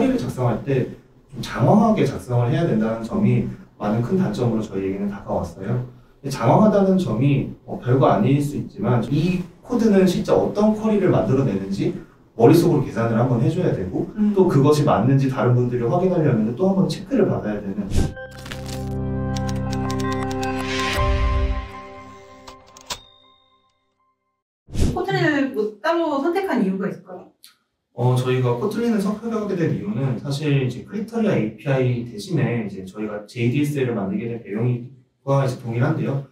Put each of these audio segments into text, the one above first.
쿼리를 작성할 때 좀 장황하게 작성을 해야 된다는 점이 많은 큰 단점으로 저희에게는 다가왔어요. 장황하다는 점이 별거 아닐 수 있지만 이 코드는 실제 어떤 쿼리를 만들어내는지 머릿속으로 계산을 한번 해줘야 되고 또 그것이 맞는지 다른 분들이 확인하려면 또 한번 체크를 받아야 되는. 코틀린을 뭐 따로 선택한 이유가 있을까요? 저희가 코틀린을 선택하게 된 이유는 사실 이제 크리터리아 API 대신에 이제 저희가 JDSL을 만들게 된 배경과 이제 동일한데요.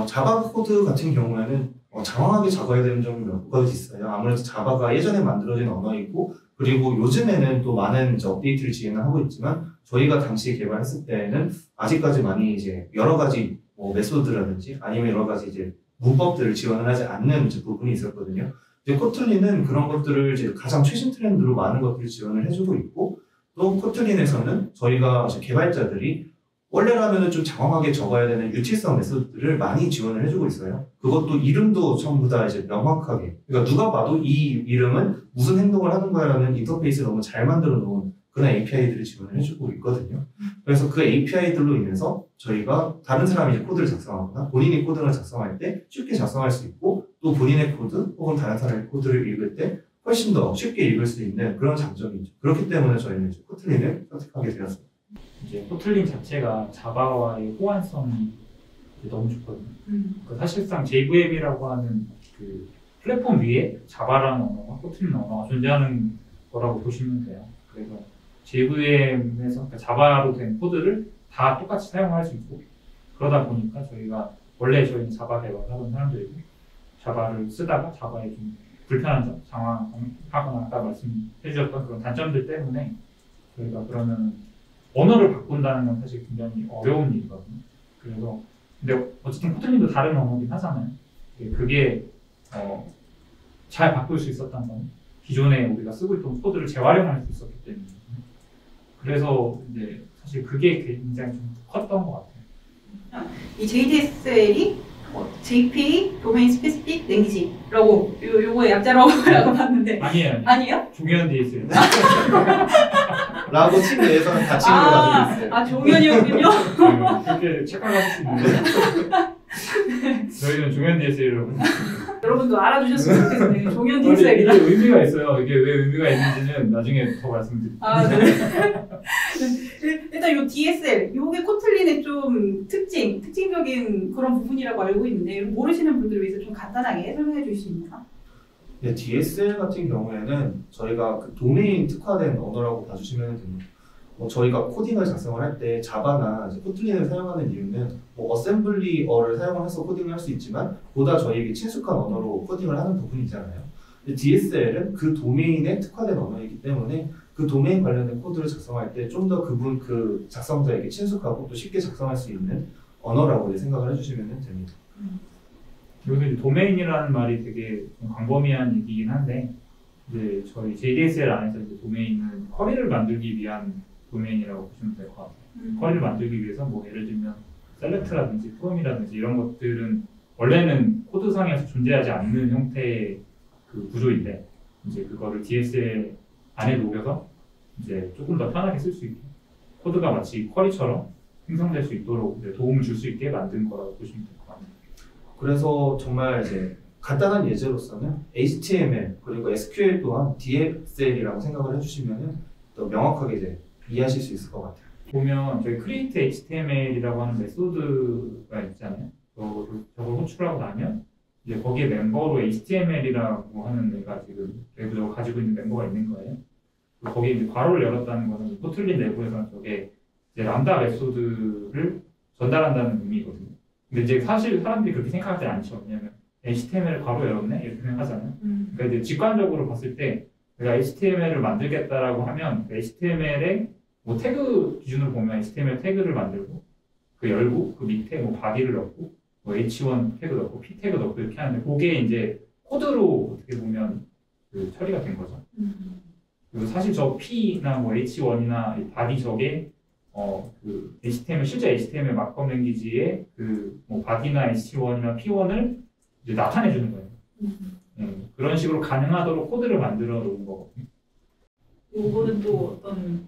자바 코드 같은 경우에는 장황하게 작업해야 되는 점이 몇 가지 있어요. 아무래도 자바가 예전에 만들어진 언어이고, 그리고 요즘에는 또 많은 이제 업데이트를 진행을 하고 있지만, 저희가 당시 개발했을 때는 아직까지 많이 이제 여러 가지 메소드라든지 아니면 여러 가지 이제 문법들을 지원을 하지 않는 이제 부분이 있었거든요. 이제 코틀린은 그런 것들을 이제 가장 최신 트렌드로 많은 것들을 지원을 해주고 있고, 또 코틀린에서는 저희가 이제 개발자들이 원래라면은 좀 장황하게 적어야 되는 유치성 메소드들을 많이 지원을 해주고 있어요. 그것도 이름도 전부 다 이제 명확하게. 그러니까 누가 봐도 이 이름은 무슨 행동을 하는 거야라는 인터페이스를 너무 잘 만들어 놓은 그런 API들을 지원을 해주고 있거든요. 그래서 그 API들로 인해서 저희가 다른 사람이 이제 코드를 작성하거나 본인이 코드를 작성할 때 쉽게 작성할 수 있고, 또 본인의 코드 혹은 다른 사람의 코드를 읽을 때 훨씬 더 쉽게 읽을 수 있는 그런 장점이 있죠. 그렇기 때문에 저희는 이제 코틀린을 선택하게 되었습니다. 이제 코틀린 자체가 자바와의 호환성이 너무 좋거든요. 그러니까 사실상 JVM이라고 하는 그 플랫폼 위에 자바라는 언어와 코틀린 언어가 존재하는 거라고 보시면 돼요. 그래서 JVM에서 그러니까 자바로 된 코드를 다 똑같이 사용할 수 있고, 그러다 보니까 저희가 원래 저희는 자바 개발을 하던 사람들이고, 자바를 쓰다가 자바에 좀 불편한 점, 장황하거나 아까 말씀해 주셨던 그런 단점들 때문에 저희가 그러면 언어를 바꾼다는 건 사실 굉장히 어려운 일이거든요. 그래서 근데 어쨌든 코틀린도 다른 언어긴 하잖아요. 그게 잘 바꿀 수 있었던 건 기존에 우리가 쓰고 있던 코드를 재활용할 수 있었기 때문에. 그래서 이제 사실 그게 굉장히 좀 컸던 것 같아요. 이 JDSL이 JP 도메인 스페시픽 랭귀지라고 요거의 약자라고 봤는데 아니에요? 종현 DSL 라고 팀 내에서는 다 칭을 가지고 있어요. 종현이었군요. 그렇게 착각하실 수 있는데 저희는 종현 DSL이라고. 여러분도 알아주셨으면 좋겠네요. 종현 DSL이다. 이게 의미가 있어요. 이게 왜 의미가 있는지는 나중에 더 말씀드릴게요. 네. 일단 이 DSL, 이게 코틀린의 좀 특징적인 그런 부분이라고 알고 있는데 모르시는 분들을 위해서 좀 간단하게 설명해 주실 수 있나요? 네, DSL 같은 경우에는 저희가 그 도메인 특화된 언어라고 봐주시면 됩니다. 저희가 코딩을 작성을 할 때 자바나 코틀린을 사용하는 이유는 어셈블리어를 사용을 해서 코딩을 할 수 있지만 보다 저희에게 친숙한 언어로 코딩을 하는 부분이잖아요. DSL은 그 도메인에 특화된 언어이기 때문에 그 도메인 관련된 코드를 작성할 때 좀 더 그 작성자에게 친숙하고 또 쉽게 작성할 수 있는 언어라고 생각을 해주시면 됩니다. 여기서 이제 도메인이라는 말이 되게 좀 광범위한 얘기긴 한데, 이제 저희 JDSL 안에서 이제 도메인은 쿼리를 만들기 위한 도메인이라고 보시면 될 것 같아요. 쿼리를 만들기 위해서 뭐 예를 들면 셀렉트라든지 프롬이라든지 이런 것들은 원래는 코드상에서 존재하지 않는 형태의 그 구조인데, 이제 그거를 DSL 안에 녹여서 이제 조금 더 편하게 쓸 수 있게 코드가 마치 쿼리처럼 생성될 수 있도록 이제 도움을 줄 수 있게 만든 거라고 보시면 될 것 같아요. 그래서 정말 이제 간단한 예제로서는 HTML 그리고 SQL 또한 DSL이라고 생각을 해주시면 더 명확하게 이제 이해하실 수 있을 것 같아요. 보면 저희 create HTML이라고 하는 메소드가 있잖아요. 저걸 호출하고 나면 이제 거기에 멤버로 HTML이라고 하는 애가 지금 내부적으로 가지고 있는 멤버가 있는 거예요. 거기에 이제 괄호를 열었다는 것은 코틀린 내부에서는 저게 이제 람다 메소드를 전달한다는 의미거든요. 근데 이제 사실 사람들이 그렇게 생각하지 않죠. 왜냐면 HTML을 괄호 열었네? 이렇게 생각하잖아요. 그러니까 이제 직관적으로 봤을 때 내가 HTML을 만들겠다라고 하면 HTML에 뭐 태그 기준으로 보면 HTML 태그를 만들고 그 열고 그 밑에 뭐 바디를 넣고 뭐 H1 태그 넣고 P 태그 넣고 이렇게 하는데 그게 이제 코드로 어떻게 보면 그 처리가 된 거죠. 그리고 사실 저 P나 뭐 H1이나 바디 저게 그 HTML 실제 HTML 마크업 랭귀지의 그 뭐 바디나 H1이나 P1을 이제 나타내 주는 거예요. 그런 식으로 가능하도록 코드를 만들어 놓은 거거든요. 요거는 또 어떤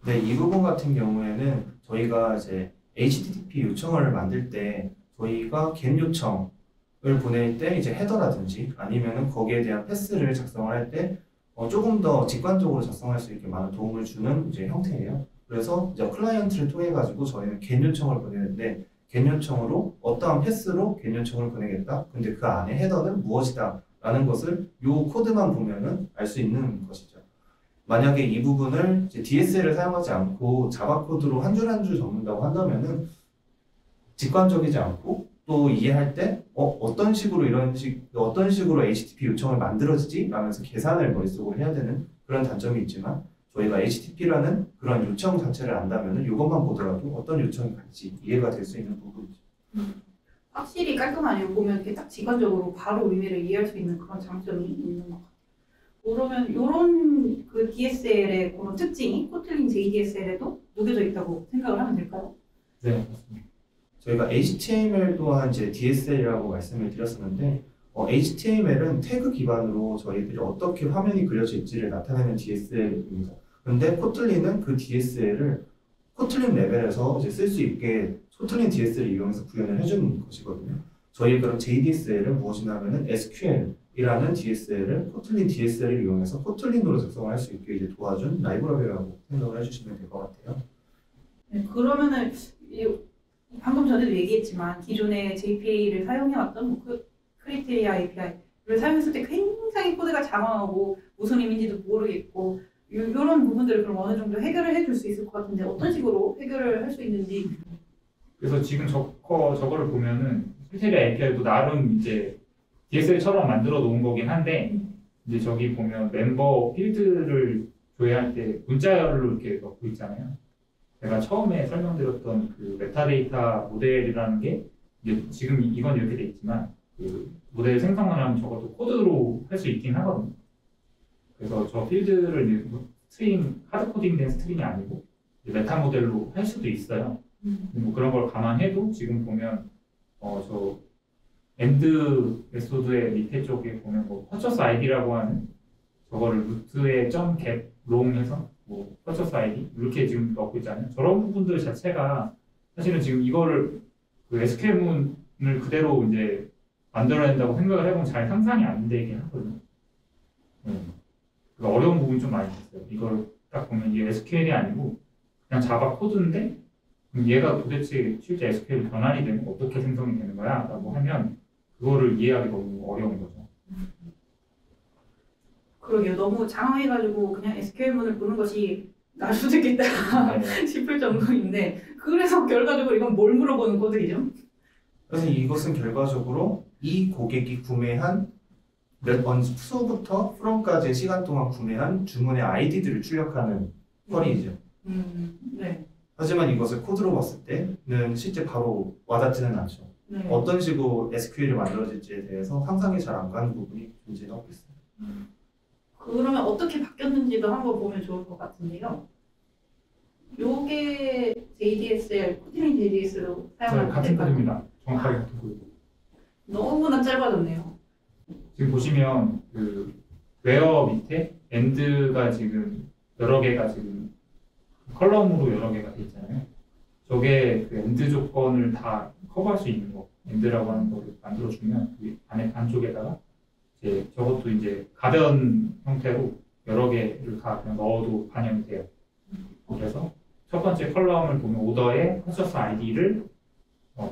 네, 이 부분 같은 경우에는 저희가 이제 HTTP 요청을 만들 때 저희가 get 요청을 보낼 때 이제 헤더라든지 아니면은 거기에 대한 패스를 작성을 할 때 조금 더 직관적으로 작성할 수 있게 많은 도움을 주는 이제 형태예요. 그래서 이제 클라이언트를 통해 가지고 저희는 get 요청을 보내는데 get 요청으로 어떠한 패스로 get 요청을 보내겠다. 근데 그 안에 헤더는 무엇이다라는 것을 요 코드만 보면은 알 수 있는 것이죠. 만약에 이 부분을 이제 DSL을 사용하지 않고 자바 코드로 한 줄 한 줄 적는다고 한다면은 직관적이지 않고 또 이해할 때 어떤 식으로 어떤 식으로 HTTP 요청을 만들어지지? 라면서 계산을 머릿속으로 해야 되는 그런 단점이 있지만 저희가 HTTP라는 그런 요청 자체를 안다면은 이것만 보더라도 어떤 요청이 갈지 이해가 될 수 있는 부분이죠. 확실히 깔끔하네요. 보면 이렇게 딱 직관적으로 바로 의미를 이해할 수 있는 그런 장점이 있는 것 같아요. 그러면 이런 그 DSL의 그런 특징이 코틀린 JDSL에도 녹여져 있다고 생각을 하면 될까요? 네, 맞습니다. 저희가 HTML 또한 이제 DSL이라고 말씀을 드렸었는데 HTML은 태그 기반으로 저희들이 어떻게 화면이 그려질지를 나타내는 DSL입니다. 근데 코틀린은 그 DSL을 코틀린 레벨에서 이제 쓸 수 있게 코틀린 DSL을 이용해서 구현을 해주는 것이거든요. 저희 그럼 JDSL은 무엇이냐면은 SQL이라는 DSL을 코틀린 DSL을 이용해서 코틀린으로 작성을 할 수 있게 이제 도와준 라이브러리라고 생각을 해주시면 될 것 같아요. 네, 그러면은 방금 전에도 얘기했지만 기존에 JPA를 사용해왔던 뭐 크리테리아 API를 사용했을 때 굉장히 코드가 장황하고 무슨 의미인지도 모르겠고 이런 부분들을 그럼 어느 정도 해결을 해줄 수 있을 것 같은데 어떤 식으로 해결을 할 수 있는지. 그래서 지금 저거를 보면은 크리테리아 API도 나름 이제 DSL처럼 만들어 놓은 거긴 한데 이제 저기 보면 멤버 필드를 조회할 때 문자열로 이렇게 넣고 있잖아요. 제가 처음에 설명드렸던 그 메타데이터 모델이라는 게 이제 지금 이건 이렇게 돼 있지만 그 모델 생성을 하면 저것도 코드로 할 수 있긴 하거든요. 그래서 저 필드를 이제 스트링 하드 코딩된 스트링이 아니고 이제 메타 모델로 할 수도 있어요. 뭐 그런 걸 감안해도 지금 보면 저 엔드 메소드의 밑에 쪽에 보면 뭐 퍼처스 아이디라고 하는 저거를 루트에 .get long 해서 뭐 퍼처스 아이디 이렇게 지금 넣고 있잖아요. 저런 부분들 자체가 사실은 지금 이거를 그 SQL문을 그대로 이제 만들어낸다고 생각을 해보면 잘 상상이 안 되긴 하거든요. 그 어려운 부분이 좀 많이 있어요. 이걸 딱 보면 이게 SQL이 아니고 그냥 자바 코드인데 얘가 도대체 실제 SQL 변환이 되면 어떻게 생성이 되는 거야? 라고 하면 그거를 이해하기 너무 어려운 거죠. 그러게요. 너무 장황해가지고 그냥 SQL문을 보는 것이 나을 수도 있겠다 네. 싶을 정도인데 그래서 결과적으로 이건 뭘 물어보는 코드이죠? 그래서 이것은 결과적으로 이 고객이 구매한 수부터 from까지의 시간 동안 구매한 주문의 아이디들을 출력하는 쿼리이죠. 네. 하지만 이것을 코드로 봤을 때는 실제 바로 와닿지는 않죠. 네. 어떤 식으로 SQL이 만들어질지에 대해서 상상이 잘 안 가는 부분이 존재하고 있습니다. 그러면 어떻게 바뀌었는지도 한번 보면 좋을 것 같은데요. 요게 JDSL, 코틀린 JDS로 사용하는 같은 코드일까요? 코드입니다. 정확하게 같은 코드. 너무나 짧아졌네요. 지금 보시면 그 웨어 밑에 엔드가 지금 여러 개가 지금 컬럼으로 여러 개가 돼 있잖아요. 저게 그 엔드 조건을 다 커버할 수 있는 거, 엔드라고 하는 거를 만들어주면 그 안에 안쪽에다가 이제 저것도 이제 가변 형태로 여러 개를 다 그냥 넣어도 반영이 돼요. 그래서 첫 번째 컬럼을 보면 오더의 퍼처스 아이디를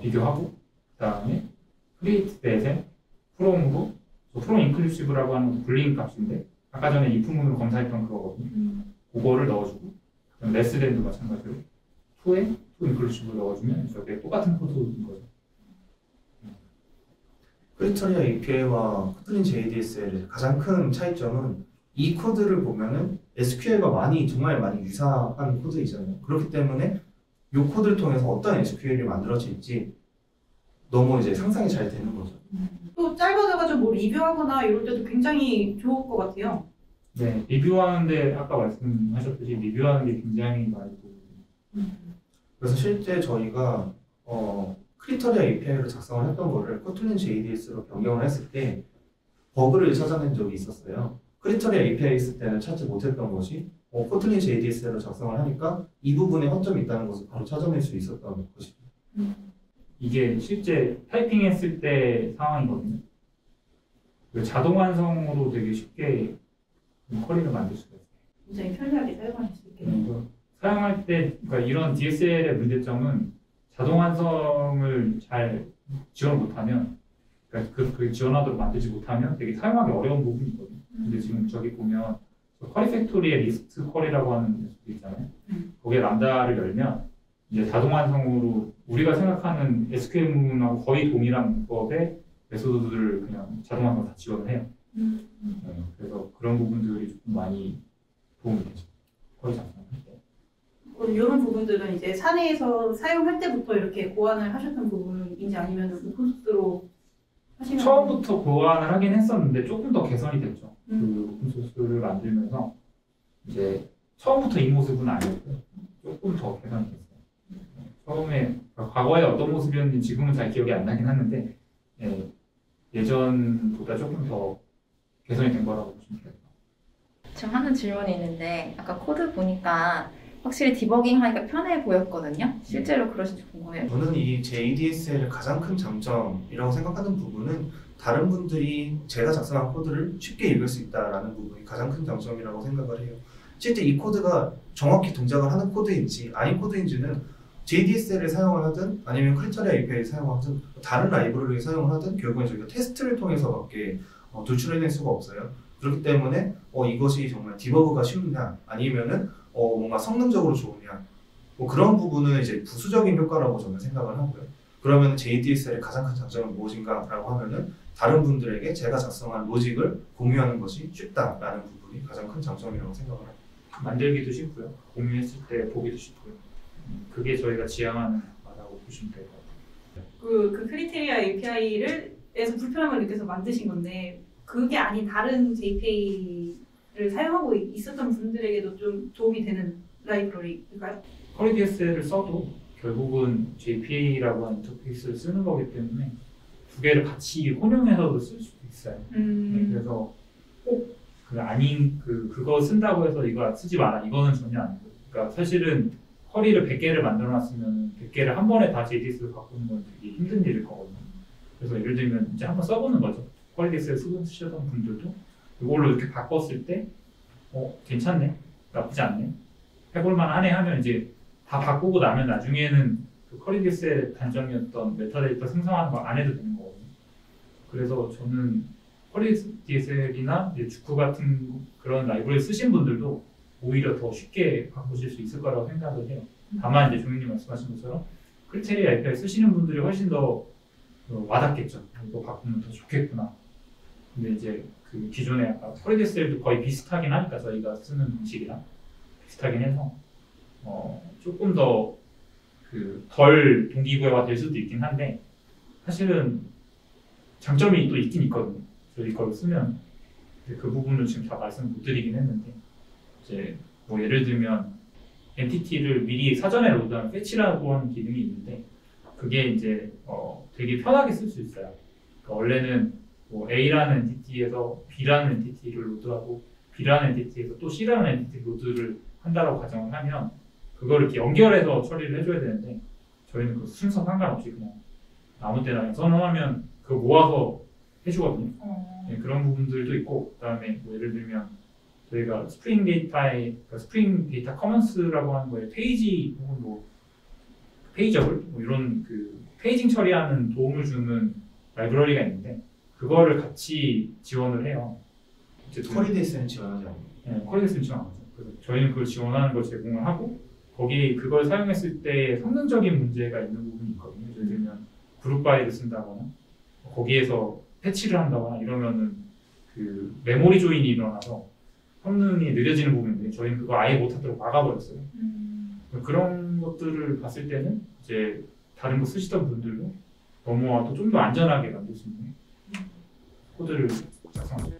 비교하고 그다음에 create that에 from으로 from inclusive라고 하는 것도 불리인 값인데 아까 전에 if문으로 검사했던 그거거든요. 그거를 넣어주고 그다음 less than도 마찬가지로 to에 to inclusive 넣어주면 저게 똑같은 코드인 거죠. 크리터리아 API와 코틀린 JDSL의 가장 큰 차이점은 이 코드를 보면은 SQL과 정말 많이 유사한 코드이잖아요. 그렇기 때문에 이 코드를 통해서 어떤 SQL이 만들어질지 너무 이제 상상이 잘 되는 거죠. 또 짧아져가지고 뭐 리뷰하거나 이럴 때도 굉장히 좋을 것 같아요. 네, 리뷰하는데 아까 말씀하셨듯이 리뷰하는 게 굉장히 많이 도움이 그래서 실제 저희가 크리터리아 API로 작성을 했던 거를 코틀린 JDS로 변경을 했을 때 버그를 찾아낸 적이 있었어요. 크리터리아 API 있을 때는 찾지 못했던 것이 코틀린 JDS를 작성을 하니까 이 부분에 허점이 있다는 것을 바로 찾아낼 수 있었던 것이죠. 이게 실제 타이핑했을 때 상황이거든요. 그 자동 완성으로 되게 쉽게 쿼리를 만들 수가 있어요. 굉장히 편리하게 사용할 수 있게. 사용할 때 그러니까 이런 DSL의 문제점은 자동 완성을 잘 지원 못하면 그러니까 그 지원하도록 만들지 못하면 되게 사용하기 어려운 부분이 있거든요. 근데 지금 저기 보면 쿼리 팩토리의 리스트 쿼리라고 하는 메소드 있잖아요. 거기에 람다를 열면 이제 자동 완성으로 우리가 생각하는 SQL 문하고 거의 동일한 문법의 메소드들을 그냥 자동 완성 다 지원을 해요. 그래서 그런 부분들이 조금 많이 도움이 되죠. 쿼리 작성할 때. 이런 부분들은 이제 사내에서 사용할 때부터 이렇게 고안을 하셨던 부분인지 아니면 오픈소스로 하시면 처음부터 고안을 하긴 했었는데 조금 더 개선이 됐죠. 그 오픈소스를 만들면서 이제 처음부터 이 모습은 아니었고 조금 더 개선이 됐어요. 처음에 과거에 어떤 모습이었는지 지금은 잘 기억이 안 나긴 하는데 예전보다 조금 더 개선이 된 거라고 보시면 돼요. 지금 하는 질문이 있는데 아까 코드 보니까 확실히 디버깅 하니까 편해 보였거든요. 실제로 그러신지 궁금해요. 저는 이 JDSL의 가장 큰 장점이라고 생각하는 부분은 다른 분들이 제가 작성한 코드를 쉽게 읽을 수 있다는 부분이 가장 큰 장점이라고 생각을 해요. 실제 이 코드가 정확히 동작을 하는 코드인지 아닌 코드인지는 JDSL을 사용을 하든 아니면 크리터리아 API를 사용하든 다른 라이브러리를 사용을 하든 결국엔 저희가 테스트를 통해서밖에 도출해낼 수가 없어요. 그렇기 때문에 이것이 정말 디버그가 쉽냐 아니면은 뭔가 성능적으로 좋으냐 그런 부분은 이제 부수적인 효과라고 저는 생각을 하고요. 그러면 JDSL의 가장 큰 장점은 무엇인가라고 하면은 다른 분들에게 제가 작성한 로직을 공유하는 것이 쉽다라는 부분이 가장 큰 장점이라고 생각을 합니다. 만들기도 쉽고요. 공유했을 때 보기도 쉽고요. 그게 저희가 지향하는 바라고 보시면 될 것 같아요. 그 크리테리아 API에서 불편함을 느껴서 만드신 건데 그게 아닌 다른 JPA를 사용하고 있었던 분들에게도 좀 도움이 되는 라이브러리일까요? 쿼리 DSL을 써도 결국은 JPA라고 하는 인터페이스를 쓰는 거기 때문에 두 개를 같이 혼용해서도 쓸 수도 있어요. 그래서 꼭 그거 쓴다고 해서 이거 쓰지 마라 이거는 전혀 아니고, 그러니까 사실은 쿼리를 100개를 만들어놨으면 100개를 한 번에 다 JDS를 바꾸는 건 되게 힘든 일일 거거든요. 그래서 예를 들면 이제 한번 써보는 거죠. 쿼리 DS를 쓰시던 분들도 이걸로 이렇게 바꿨을 때 괜찮네, 나쁘지 않네, 해볼만 하네 하면 이제 다 바꾸고 나면 나중에는 그 쿼리 DS의 단점이었던 메타데이터 생성하는 거 안 해도 되는 거거든요. 그래서 저는 쿼리 DSL이나 주쿠 같은 그런 라이브러리 쓰신 분들도 오히려 더 쉽게 바꾸실 수 있을 거라고 생각을 해요. 다만 이제 종윤님 말씀하신 것처럼 크리테리아 API 쓰시는 분들이 훨씬 더 와닿겠죠. 이거 바꾸면 더 좋겠구나. 근데 이제 그 기존에 아까 쿼리 DSL도 거의 비슷하긴 하니까 저희가 쓰는 방식이랑 비슷하긴 해서 조금 더 덜 동기부여가 될 수도 있긴 한데 사실은 장점이 또 있긴 있거든요. 저희 걸 쓰면 그 부분을 지금 다 말씀을 못 드리긴 했는데 이제 뭐 예를 들면 엔티티를 미리 사전에 로드하는 패치라고 하는 기능이 있는데 그게 이제 되게 편하게 쓸 수 있어요. 그러니까 원래는 뭐 A라는 엔티티에서 B라는 엔티티를 로드하고 B라는 엔티티에서 또 C라는 엔티티 로드를 한다고 가정을 하면 그거를 이렇게 연결해서 처리를 해줘야 되는데 저희는 그 순서 상관없이 그냥 아무 때나 그냥 선언하면 그거 모아서 해주거든요. 네, 그런 부분들도 있고 그다음에 뭐 예를 들면 저희가 스프링 데이터 커먼스라고 하는 거에 페이지 혹은 뭐 페이저블 뭐 이런 그 페이징 처리하는 도움을 주는 라이브러리가 있는데 그거를 같이 지원을 해요. 쿼리 DSL은 지원하지 않아요. 네, 쿼리 DSL은 지원 안 하죠. 그래서 저희는 그걸 지원하는 걸 제공을 하고 거기 그걸 사용했을 때 성능적인 문제가 있는 부분이 있거든요. 예를 들면 그룹 바이를 쓴다거나 거기에서 패치를 한다거나 이러면은 그 메모리 조인이 일어나서 성능이 느려지는 부분인데 저희는 그거 아예 못하도록 막아버렸어요. 그런 것들을 봤을 때는 이제 다른 거 쓰시던 분들도 넘어와도 좀 더 안전하게 만들 수 있는 코드를 작성하죠.